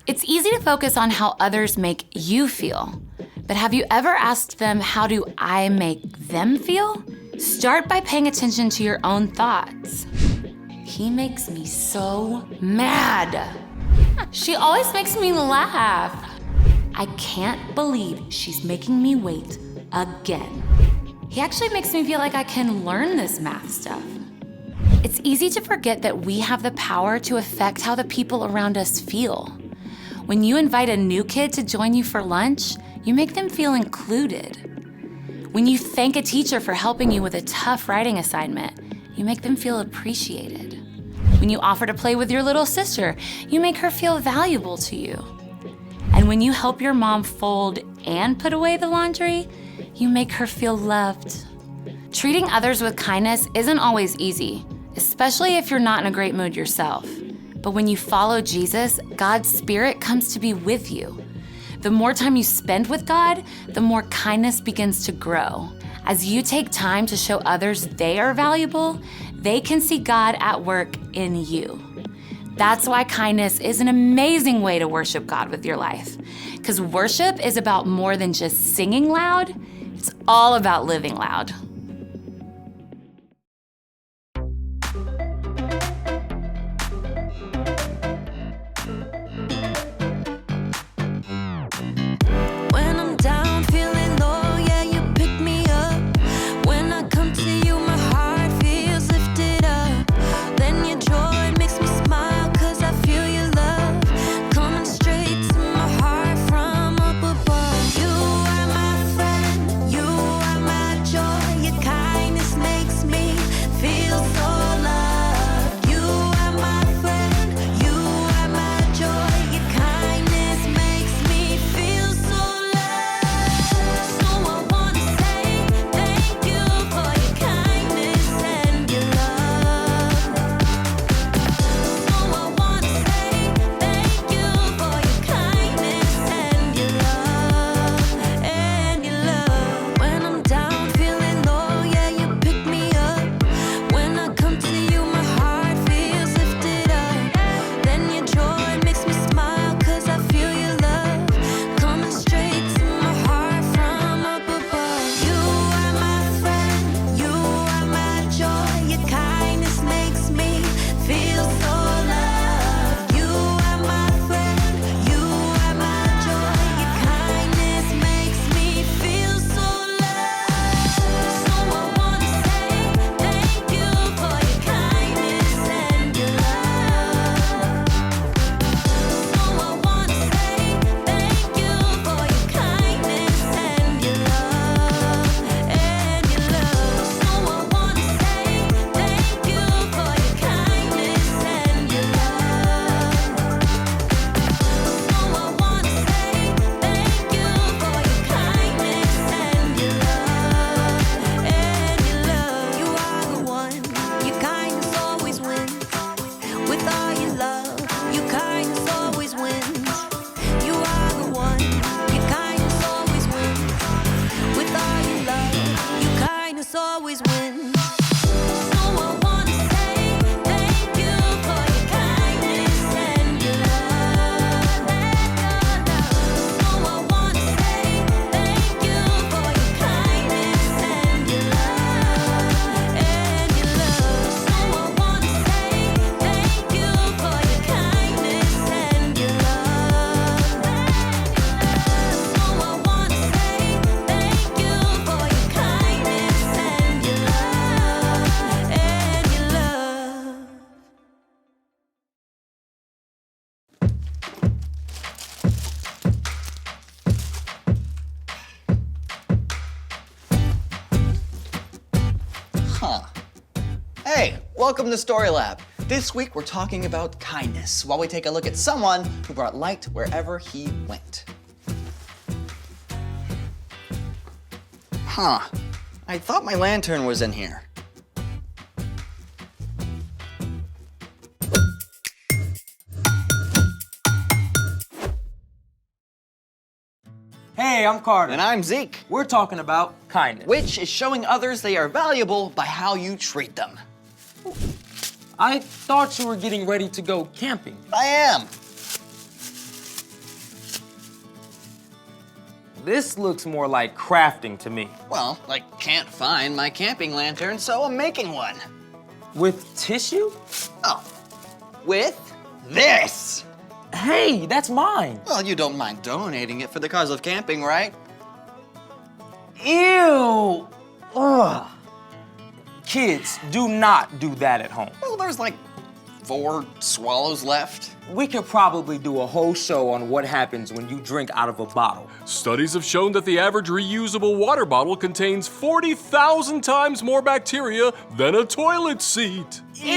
It's easy to focus on how others make you feel, but have you ever asked them, how do I make them feel? Start by paying attention to your own thoughts. He makes me so mad. She always makes me laugh. I can't believe she's making me wait again. He actually makes me feel like I can learn this math stuff. It's easy to forget that we have the power to affect how the people around us feel. When you invite a new kid to join you for lunch, you make them feel included. When you thank a teacher for helping you with a tough writing assignment, you make them feel appreciated. When you offer to play with your little sister, you make her feel valuable to you. And when you help your mom fold and put away the laundry, you make her feel loved. Treating others with kindness isn't always easy, especially if you're not in a great mood yourself. But when you follow Jesus, God's Spirit comes to be with you. The more time you spend with God, the more kindness begins to grow. As you take time to show others they are valuable, they can see God at work in you. That's why kindness is an amazing way to worship God with your life. Because worship is about more than just singing loud, it's all about living loud. Hey, welcome to Story Lab. This week we're talking about kindness while we take a look at someone who brought light wherever he went. I thought my lantern was in here. Hey, I'm Carter. And I'm Zeke. We're talking about kindness. Which is showing others they are valuable by how you treat them. I thought you were getting ready to go camping. I am. This looks more like crafting to me. Well, I can't find my camping lantern, so I'm making one. With tissue? Oh, with this. Hey, that's mine. Well, you don't mind donating it for the cause of camping, right? Ew. Ugh. Kids, do not do that at home. Well, there's like 4 swallows left. We could probably do a whole show on what happens when you drink out of a bottle. Studies have shown that the average reusable water bottle contains 40,000 times more bacteria than a toilet seat. Ew!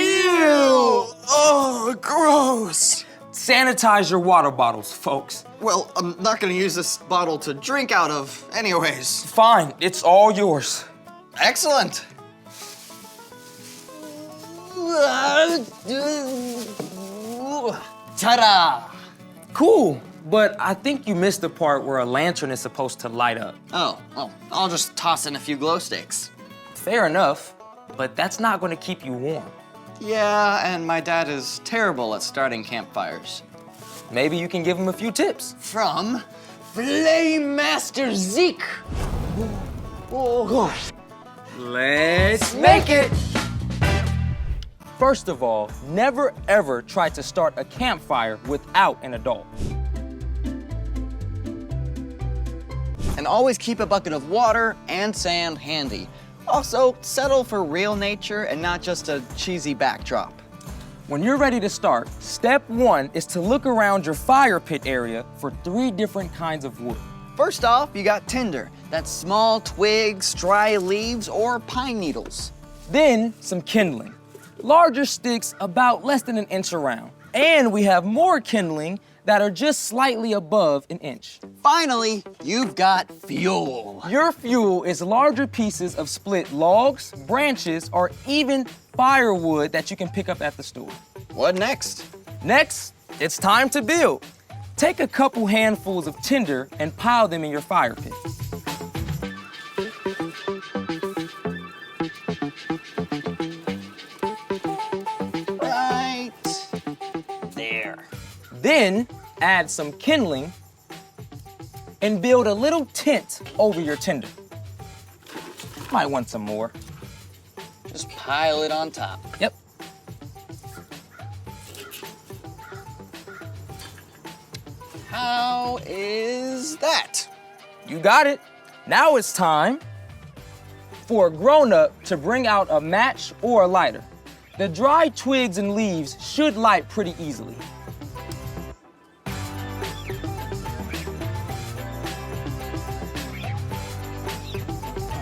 Oh, gross! Sanitize your water bottles, folks. Well, I'm not gonna use this bottle to drink out of anyways. Fine, it's all yours. Excellent! Ta-da! Cool, but I think you missed the part where a lantern is supposed to light up. Oh, well, I'll just toss in a few glow sticks. Fair enough, but that's not going to keep you warm. Yeah, and my dad is terrible at starting campfires. Maybe you can give him a few tips. From Flame Master Zeke. Oh. Let's make it! First of all, never ever try to start a campfire without an adult. And always keep a bucket of water and sand handy. Also, settle for real nature and not just a cheesy backdrop. When you're ready to start, step 1 is to look around your fire pit area for 3 different kinds of wood. First off, you got tinder. That's small twigs, dry leaves, or pine needles. Then, some kindling. Larger sticks about less than an inch around. And we have more kindling that are just slightly above an inch. Finally, you've got fuel. Your fuel is larger pieces of split logs, branches, or even firewood that you can pick up at the store. What next? Next, it's time to build. Take a couple handfuls of tinder and pile them in your fire pit. Right there. Then add some kindling and build a little tent over your tinder. Might want some more. Just pile it on top. Yep. How is that? You got it. Now it's time for a grown-up to bring out a match or a lighter. The dry twigs and leaves should light pretty easily.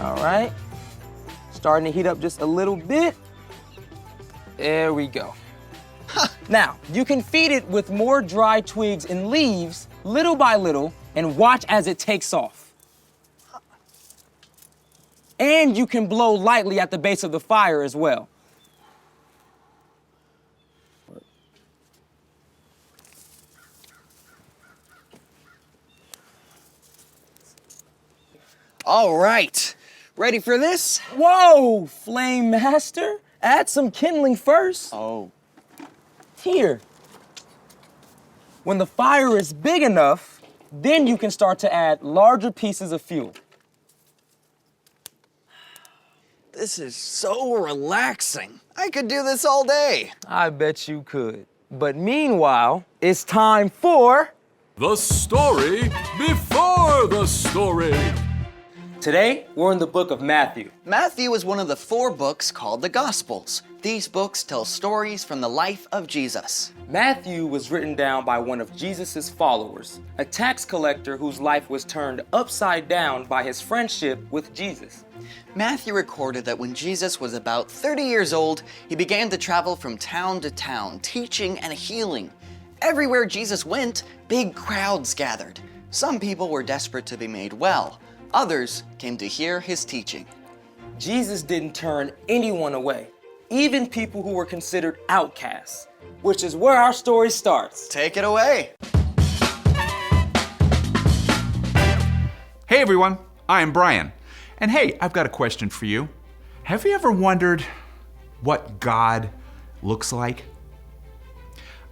All right. Starting to heat up just a little bit. There we go. Now, you can feed it with more dry twigs and leaves, little by little, and watch as it takes off. And you can blow lightly at the base of the fire as well. All right. Ready for this? Whoa, Flame Master. Add some kindling first. Oh. Here. When the fire is big enough, then you can start to add larger pieces of fuel. This is so relaxing. I could do this all day. I bet you could. But meanwhile, it's time for... The story before the story. Today, we're in the book of Matthew. Matthew is one of the 4 books called the Gospels. These books tell stories from the life of Jesus. Matthew was written down by one of Jesus' followers, a tax collector whose life was turned upside down by his friendship with Jesus. Matthew recorded that when Jesus was about 30 years old, he began to travel from town to town, teaching and healing. Everywhere Jesus went, big crowds gathered. Some people were desperate to be made well. Others came to hear his teaching. Jesus didn't turn anyone away, even people who were considered outcasts, which is where our story starts. Take it away. Hey everyone, I'm Brian. And hey, I've got a question for you. Have you ever wondered what God looks like?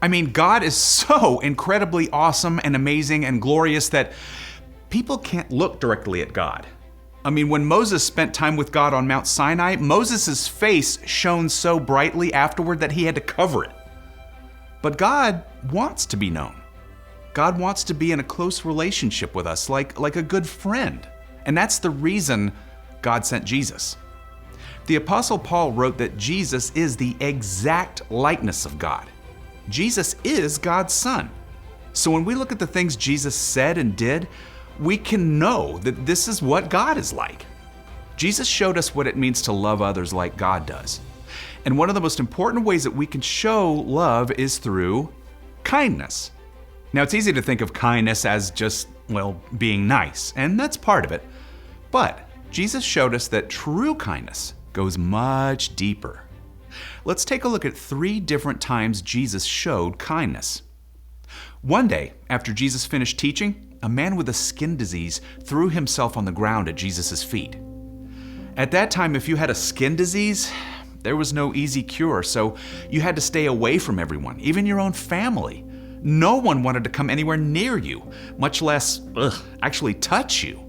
I mean, God is so incredibly awesome and amazing and glorious that people can't look directly at God. I mean, when Moses spent time with God on Mount Sinai, Moses' face shone so brightly afterward that he had to cover it. But God wants to be known. God wants to be in a close relationship with us, like a good friend. And that's the reason God sent Jesus. The Apostle Paul wrote that Jesus is the exact likeness of God. Jesus is God's Son. So when we look at the things Jesus said and did, we can know that this is what God is like. Jesus showed us what it means to love others like God does. And one of the most important ways that we can show love is through kindness. Now, it's easy to think of kindness as just, being nice, and that's part of it. But Jesus showed us that true kindness goes much deeper. Let's take a look at 3 different times Jesus showed kindness. One day, after Jesus finished teaching, a man with a skin disease threw himself on the ground at Jesus' feet. At that time, if you had a skin disease, there was no easy cure, so you had to stay away from everyone, even your own family. No one wanted to come anywhere near you, much less, actually touch you.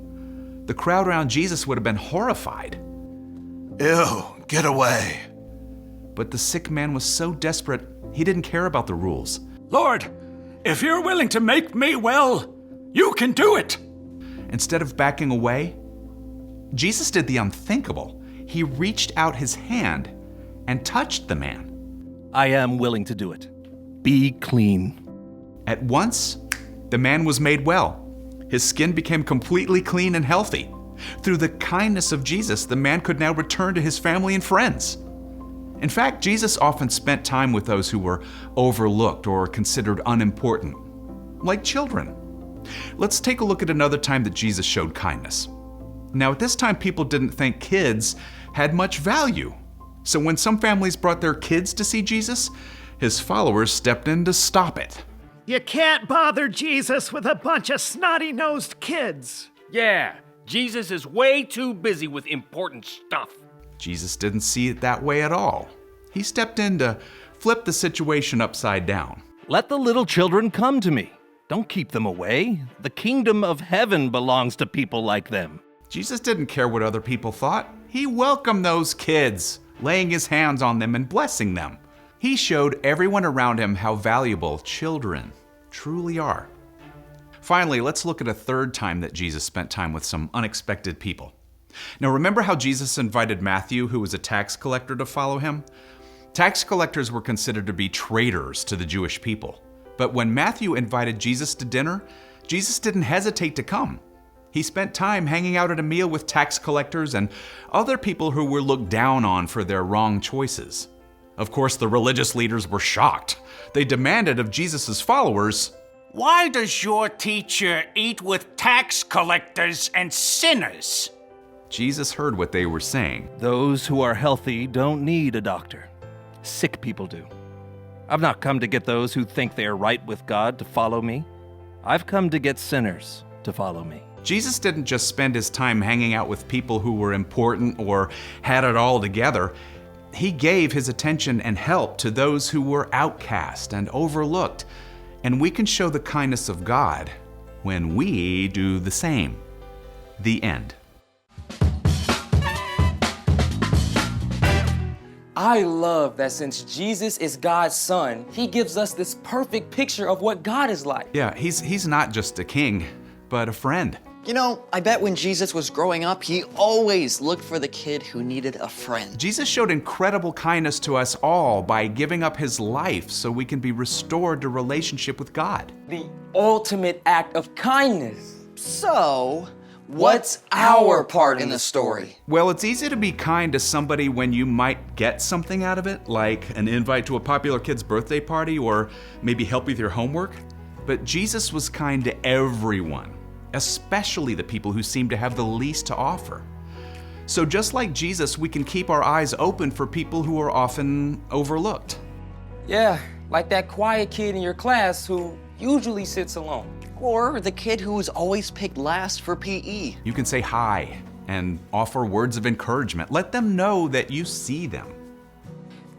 The crowd around Jesus would have been horrified. Ew, get away. But the sick man was so desperate, he didn't care about the rules. Lord, if you're willing to make me well, you can do it. Instead of backing away, Jesus did the unthinkable. He reached out his hand and touched the man. I am willing to do it. Be clean. At once, the man was made well. His skin became completely clean and healthy. Through the kindness of Jesus, the man could now return to his family and friends. In fact, Jesus often spent time with those who were overlooked or considered unimportant, like children. Let's take a look at another time that Jesus showed kindness. Now, at this time, people didn't think kids had much value. So when some families brought their kids to see Jesus, his followers stepped in to stop it. You can't bother Jesus with a bunch of snotty-nosed kids. Yeah, Jesus is way too busy with important stuff. Jesus didn't see it that way at all. He stepped in to flip the situation upside down. Let the little children come to me. Don't keep them away. The kingdom of heaven belongs to people like them. Jesus didn't care what other people thought. He welcomed those kids, laying his hands on them and blessing them. He showed everyone around him how valuable children truly are. Finally, let's look at a third time that Jesus spent time with some unexpected people. Now, remember how Jesus invited Matthew, who was a tax collector, to follow him? Tax collectors were considered to be traitors to the Jewish people. But when Matthew invited Jesus to dinner, Jesus didn't hesitate to come. He spent time hanging out at a meal with tax collectors and other people who were looked down on for their wrong choices. Of course, the religious leaders were shocked. They demanded of Jesus' followers, "Why does your teacher eat with tax collectors and sinners?" Jesus heard what they were saying. Those who are healthy don't need a doctor. Sick people do. I've not come to get those who think they are right with God to follow me. I've come to get sinners to follow me. Jesus didn't just spend his time hanging out with people who were important or had it all together. He gave his attention and help to those who were outcast and overlooked. And we can show the kindness of God when we do the same. The end. I love that since Jesus is God's Son, he gives us this perfect picture of what God is like. Yeah, he's not just a king, but a friend. You know, I bet when Jesus was growing up, he always looked for the kid who needed a friend. Jesus showed incredible kindness to us all by giving up his life so we can be restored to relationship with God. The ultimate act of kindness. So, what's our part in the story? Well, it's easy to be kind to somebody when you might get something out of it, like an invite to a popular kid's birthday party or maybe help with your homework. But Jesus was kind to everyone, especially the people who seem to have the least to offer. So just like Jesus, we can keep our eyes open for people who are often overlooked. Yeah, like that quiet kid in your class who usually sits alone. Or the kid who was always picked last for PE. You can say hi and offer words of encouragement. Let them know that you see them.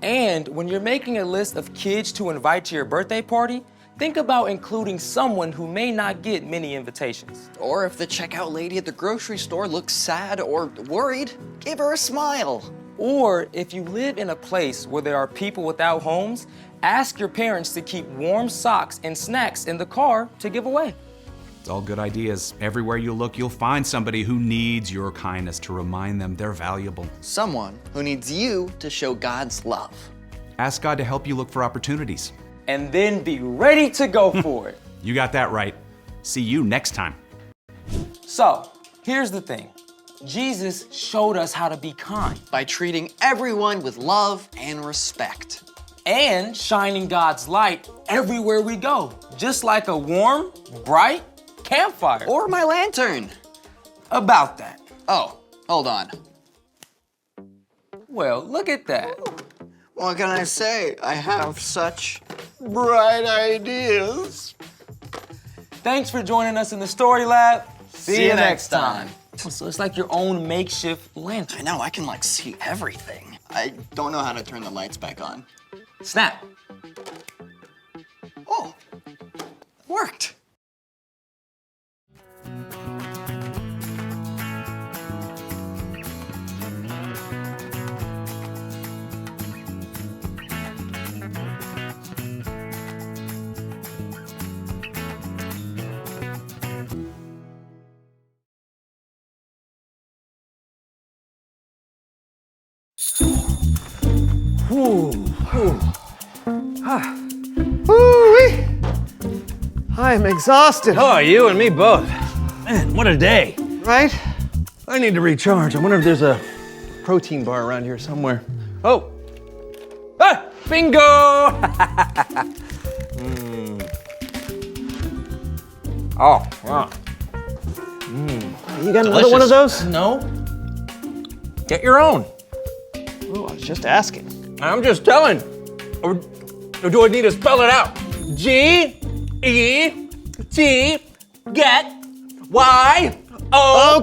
And when you're making a list of kids to invite to your birthday party, think about including someone who may not get many invitations. Or if the checkout lady at the grocery store looks sad or worried, give her a smile. Or if you live in a place where there are people without homes, ask your parents to keep warm socks and snacks in the car to give away. It's all good ideas. Everywhere you look, you'll find somebody who needs your kindness to remind them they're valuable. Someone who needs you to show God's love. Ask God to help you look for opportunities. And then be ready to go for it. You got that right. See you next time. So, here's the thing. Jesus showed us how to be kind. By treating everyone with love and respect. And shining God's light everywhere we go. Just like a warm, bright campfire. Or my lantern. About that. Oh, hold on. Well, look at that. What can I say? I have such bright ideas. Thanks for joining us in the Story Lab. See you next time. So it's like your own makeshift lantern. I know, I can see everything. I don't know how to turn the lights back on. Snap. Oh, worked. Woo-wee. I am exhausted. Oh, you and me both. Man, what a day. Right? I need to recharge. I wonder if there's a protein bar around here somewhere. Oh. Ah, bingo! Oh, wow. You got another one of those? No. Get your own. Oh, I was just asking. I'm just telling. Or do I need to spell it out? G-E-T, get, Y-O.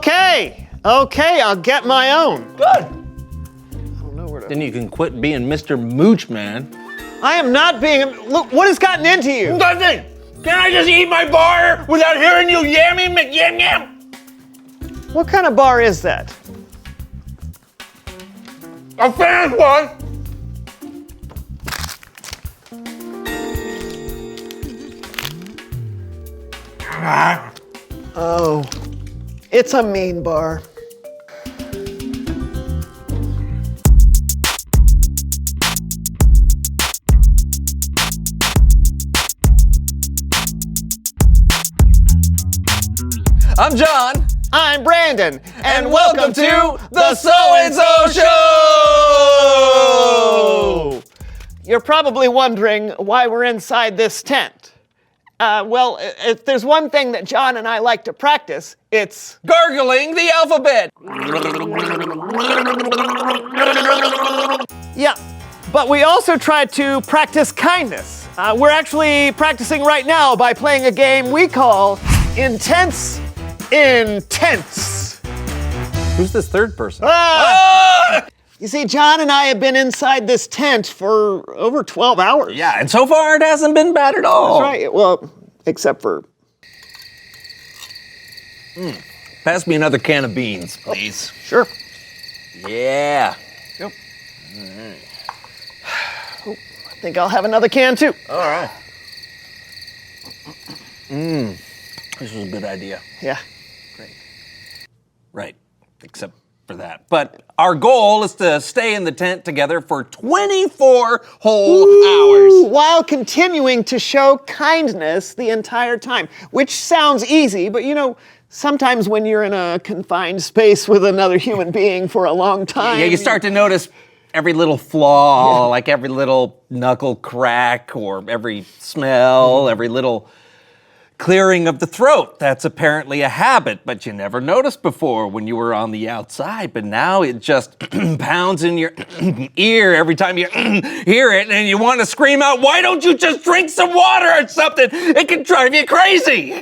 Okay, I'll get my own. Good. I don't know where to... Then you can quit being Mr. Mooch, man. I am not being... Look, what has gotten into you? Nothing. Can I just eat my bar without hearing you yamming McYam-Yam? What kind of bar is that? A fan's one. Oh, it's a mean bar. I'm John. I'm Brandon, And welcome to the So-and-So Show! You're probably wondering why we're inside this tent. Well, if there's one thing that John and I like to practice, it's... Gargling the alphabet. Yeah, but we also try to practice kindness. We're actually practicing right now by playing a game we call Intense. Who's this third person? You see, John and I have been inside this tent for over 12 hours. Yeah, and so far it hasn't been bad at all. That's right. Well, except for... Pass me another can of beans, please. Sure. Yeah. Yep. I think I'll have another can, too. All right. This was a good idea. Yeah. Right, except for that. But our goal is to stay in the tent together for 24 whole hours. While continuing to show kindness the entire time, which sounds easy, but you know, sometimes when you're in a confined space with another human being for a long time... Yeah, you start to notice every little flaw, like every little knuckle crack, or every smell, every little clearing of the throat. That's apparently a habit, but you never noticed before when you were on the outside. But now it just pounds in your ear every time you hear it, and you want to scream out, "Why don't you just drink some water or something? It can drive you crazy."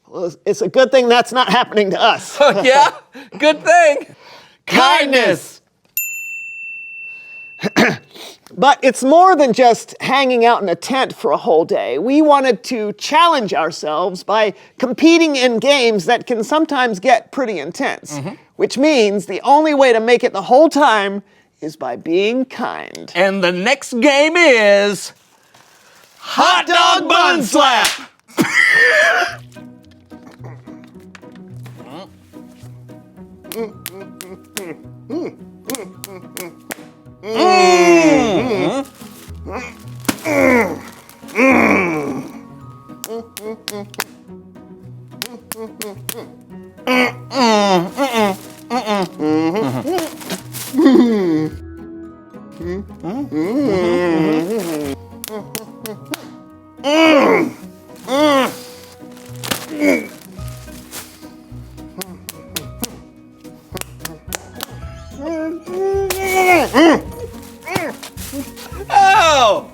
Well, it's a good thing that's not happening to us. Oh, yeah? Good thing. Kindness. But it's more than just hanging out in a tent for a whole day. We wanted to challenge ourselves by competing in games that can sometimes get pretty intense, which means the only way to make it the whole time is by being kind. And the next game is Hot Dog Bun Slap! Oh!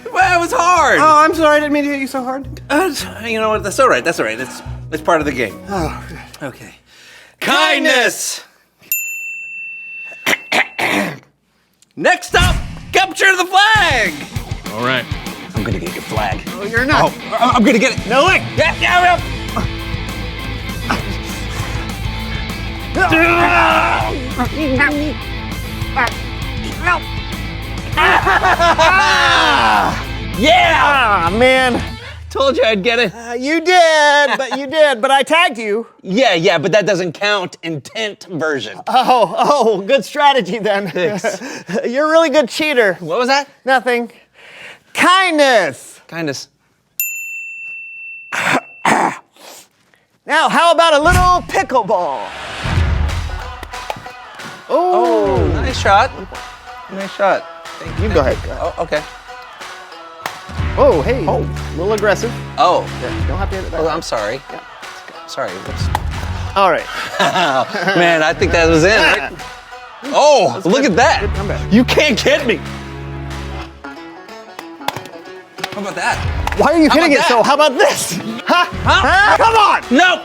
Well, that was hard. Oh, I'm sorry, I didn't mean to hit you so hard. You know what? That's all right. That's all right. It's part of the game. Oh, Okay. Kindness! Next up, capture the flag! All right. I'm gonna get your flag. oh, you're not. I'm gonna get it. No way. Yeah. Yeah! Ah, man. Told you I'd get it. You did, but I tagged you. Yeah, but that doesn't count. Intent version. Oh, good strategy then. You're a really good cheater. What was that? Nothing. Kindness. Kindness. Now, how about a little pickleball? Oh, nice shot. Nice shot. Thank You go ahead. Oh, okay. Oh, hey. Oh, a little aggressive. Oh. Yeah, you don't have to hit it that Oh, way. I'm sorry. Yeah. Sorry. Whoops. All right. Man, I think that was in, right? Oh, look at that. Good comeback. You can't get me. How about that? Why are you hitting it about so? that? How about this? Huh? Come on! No.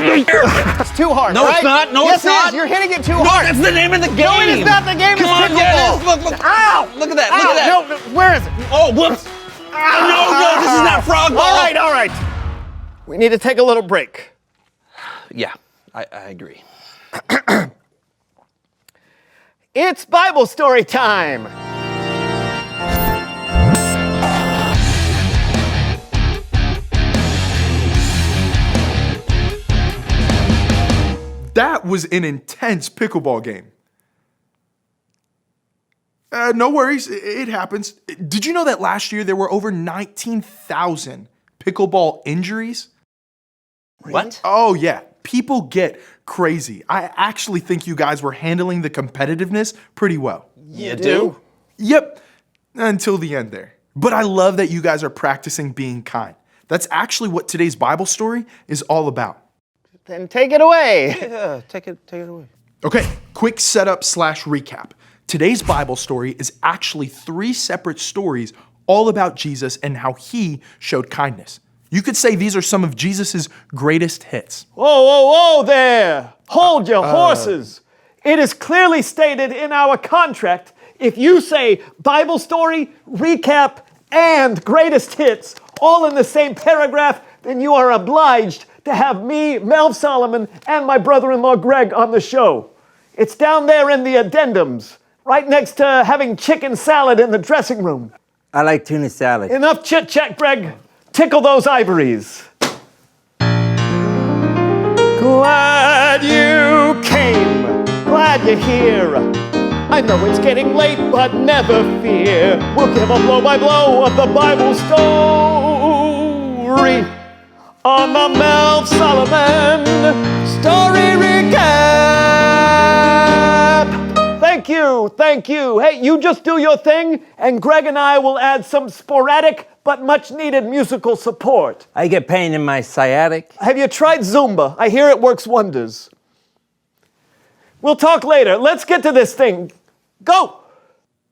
It's too hard, No, right? it's not. No, yes, it's not. It is. You're hitting it too No, hard. that's the name of the game. No, it is not. The game Come is on, pickleball. yeah, it is. Look. Ow! Look at that. Ow, Look at that. No, where is it? Oh, whoops. No, this is not frog ball. All right. We need to take a little break. Yeah, I agree. It's Bible story time. That was an intense pickleball game. No worries, it happens. Did you know that last year there were over 19,000 pickleball injuries? What? Oh yeah, people get crazy. I actually think you guys were handling the competitiveness pretty well. You do? Yep, until the end there. But I love that you guys are practicing being kind. That's actually what today's Bible story is all about. Then take it away. Yeah, take it away. Okay, quick setup / recap. Today's Bible story is actually 3 separate stories all about Jesus and how he showed kindness. You could say these are some of Jesus's greatest hits. Whoa there. Hold your horses. It is clearly stated in our contract, if you say Bible story, recap, and greatest hits all in the same paragraph, then you are obliged to have me, Melv Solomon, and my brother-in-law Greg on the show. It's down there in the addendums, right next to having chicken salad in the dressing room. I like tuna salad. Enough chit-chat, Greg. Tickle those ivories. Glad you came. Glad you're here. I know it's getting late, but never fear. We'll give a blow-by-blow of the Bible story on the Melv Solomon Story Recap. Thank you. Hey, you just do your thing, and Greg and I will add some sporadic but much-needed musical support. I get pain in my sciatic. Have you tried Zumba? I hear it works wonders. We'll talk later. Let's get to this thing. Go!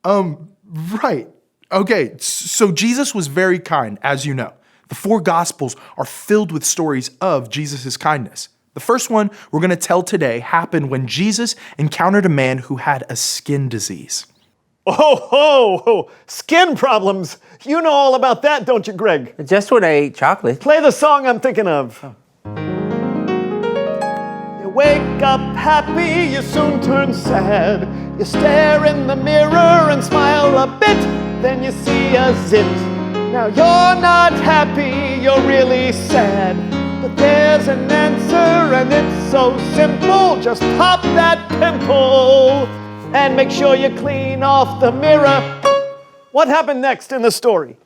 Right. Okay, so Jesus was very kind, as you know. The 4 Gospels are filled with stories of Jesus' kindness. The first one we're going to tell today happened when Jesus encountered a man who had a skin disease. Oh, skin problems. You know all about that, don't you, Greg? Just when I ate chocolate. Play the song I'm thinking of. You wake up happy, you soon turn sad. You stare in the mirror and smile a bit, then you see a zit. Now you're not happy, you're really sad. But there's an answer and it's so simple. Just pop that pimple and make sure you clean off the mirror. What happened next in the story?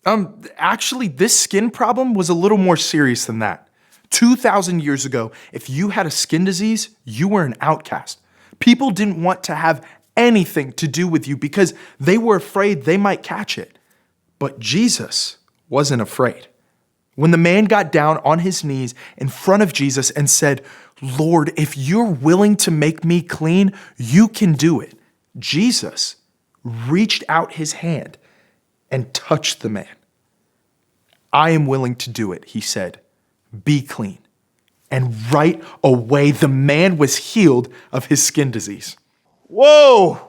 Actually, this skin problem was a little more serious than that. 2,000 years ago, if you had a skin disease, you were an outcast. People didn't want to have anything to do with you because they were afraid they might catch it. But Jesus wasn't afraid. When the man got down on his knees in front of Jesus and said, "Lord, if you're willing to make me clean, you can do it," Jesus reached out his hand and touched the man. "I am willing to do it," he said. "Be clean." And right away, the man was healed of his skin disease. Whoa!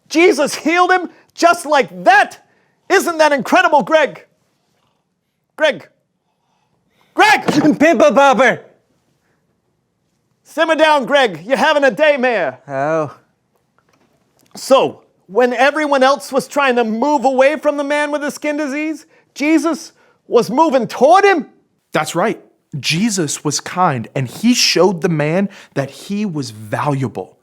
Jesus healed him just like that? Isn't that incredible, Greg? Greg! Pimple popper! Simmer down, Greg. You're having a daymare. Oh. So, when everyone else was trying to move away from the man with the skin disease, Jesus was moving toward him? That's right. Jesus was kind, and he showed the man that he was valuable.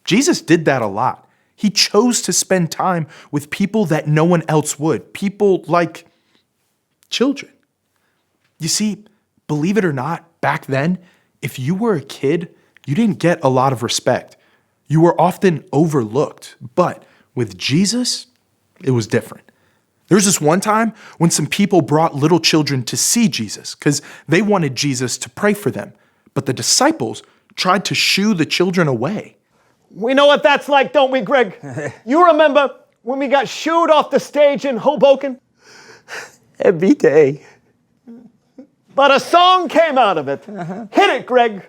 Jesus did that a lot. He chose to spend time with people that no one else would, people like children. You see, believe it or not, back then, if you were a kid, you didn't get a lot of respect. You were often overlooked. But with Jesus, it was different. There was this one time when some people brought little children to see Jesus because they wanted Jesus to pray for them. But the disciples tried to shoo the children away. We know what that's like, don't we, Greg? You remember when we got shooed off the stage in Hoboken? Every day. But a song came out of it. Hit it, Greg.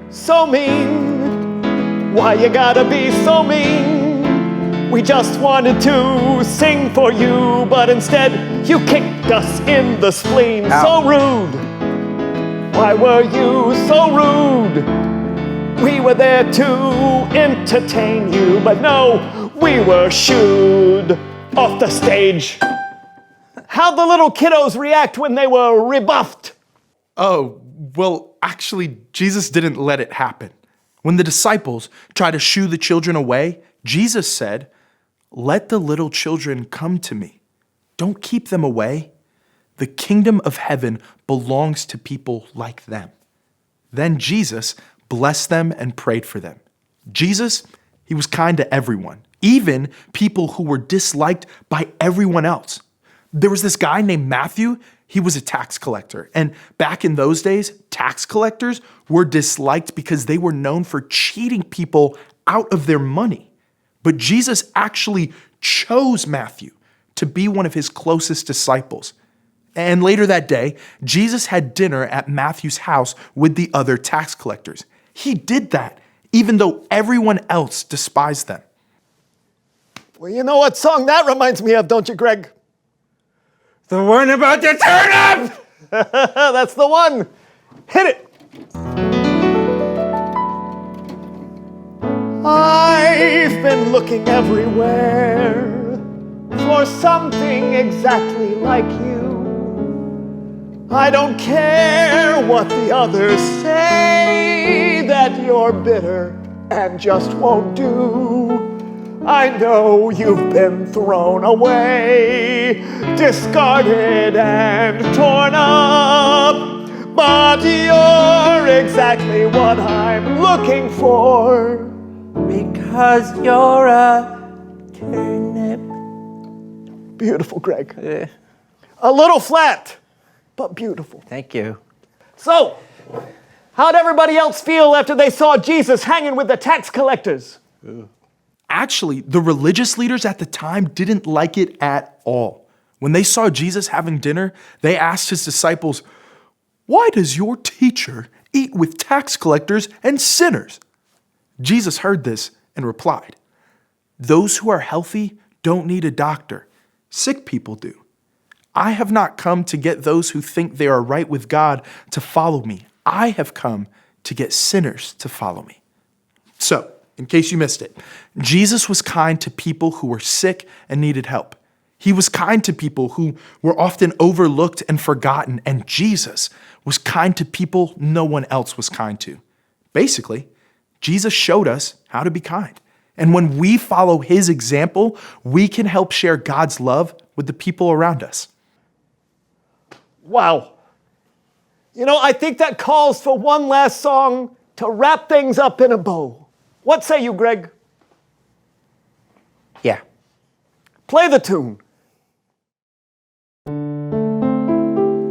So mean, why you gotta be so mean? We just wanted to sing for you, but instead you kicked us in the spleen. Ow. So rude. Why were you so rude? We were there to entertain you, but no, we were shooed off the stage. How'd the little kiddos react when they were rebuffed? Oh, well, actually, Jesus didn't let it happen. When the disciples tried to shoo the children away, Jesus said, "Let the little children come to me. Don't keep them away. The kingdom of heaven belongs to people like them." Then Jesus blessed them and prayed for them. Jesus, he was kind to everyone, even people who were disliked by everyone else. There was this guy named Matthew. He was a tax collector. And back in those days, tax collectors were disliked because they were known for cheating people out of their money. But Jesus actually chose Matthew to be one of his closest disciples. And later that day, Jesus had dinner at Matthew's house with the other tax collectors. He did that even though everyone else despised them. Well, you know what song that reminds me of, don't you, Greg? The one about the turnip! That's the one. Hit it. I've been looking everywhere for something exactly like you. I don't care what the others say, that you're bitter and just won't do. I know you've been thrown away, discarded and torn up, but you're exactly what I'm looking for. Because you're a turnip. Beautiful, Greg. A little flat, but beautiful. Thank you. So, how'd everybody else feel after they saw Jesus hanging with the tax collectors? Actually, the religious leaders at the time didn't like it at all. When they saw Jesus having dinner, they asked his disciples, "Why does your teacher eat with tax collectors and sinners?" Jesus heard this and replied, "Those who are healthy don't need a doctor. Sick people do. I have not come to get those who think they are right with God to follow me. I have come to get sinners to follow me." So, in case you missed it, Jesus was kind to people who were sick and needed help. He was kind to people who were often overlooked and forgotten, and Jesus was kind to people no one else was kind to. Basically, Jesus showed us how to be kind. And when we follow his example, we can help share God's love with the people around us. Wow. You know, I think that calls for one last song to wrap things up in a bow. What say you, Greg? Yeah. Play the tune.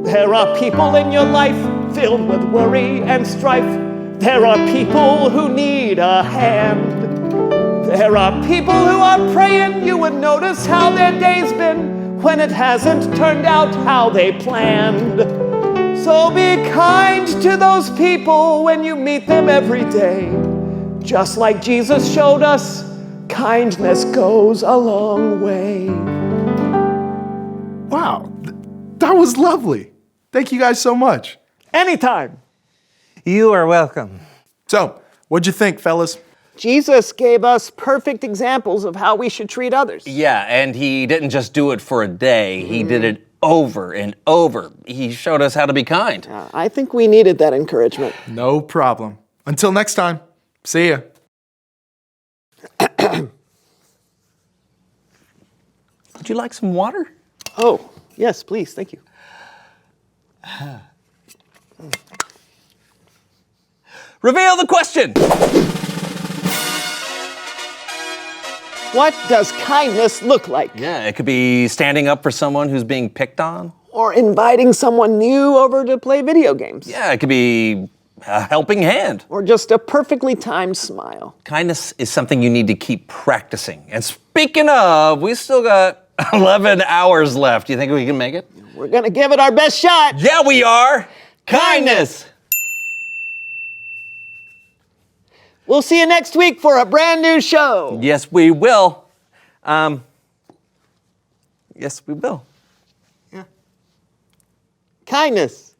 There are people in your life filled with worry and strife. There are people who need a hand. There are people who are praying you would notice how their day's been when it hasn't turned out how they planned. So be kind to those people when you meet them every day. Just like Jesus showed us, kindness goes a long way. Wow, that was lovely. Thank you guys so much. Anytime. You are welcome. So, what'd you think, fellas? Jesus gave us perfect examples of how we should treat others. Yeah, and he didn't just do it for a day. He did it over and over. He showed us how to be kind. I think we needed that encouragement. No problem. Until next time, see ya. Would you like some water? Oh, yes, please, thank you. Reveal the question! What does kindness look like? Yeah, it could be standing up for someone who's being picked on. Or inviting someone new over to play video games. Yeah, it could be a helping hand. Or just a perfectly timed smile. Kindness is something you need to keep practicing. And speaking of, we still got 11 hours left. Do you think we can make it? We're gonna give it our best shot. Yeah, we are. Kindness. We'll see you next week for a brand new show. Yes, we will. Yes, we will. Yeah. Kindness.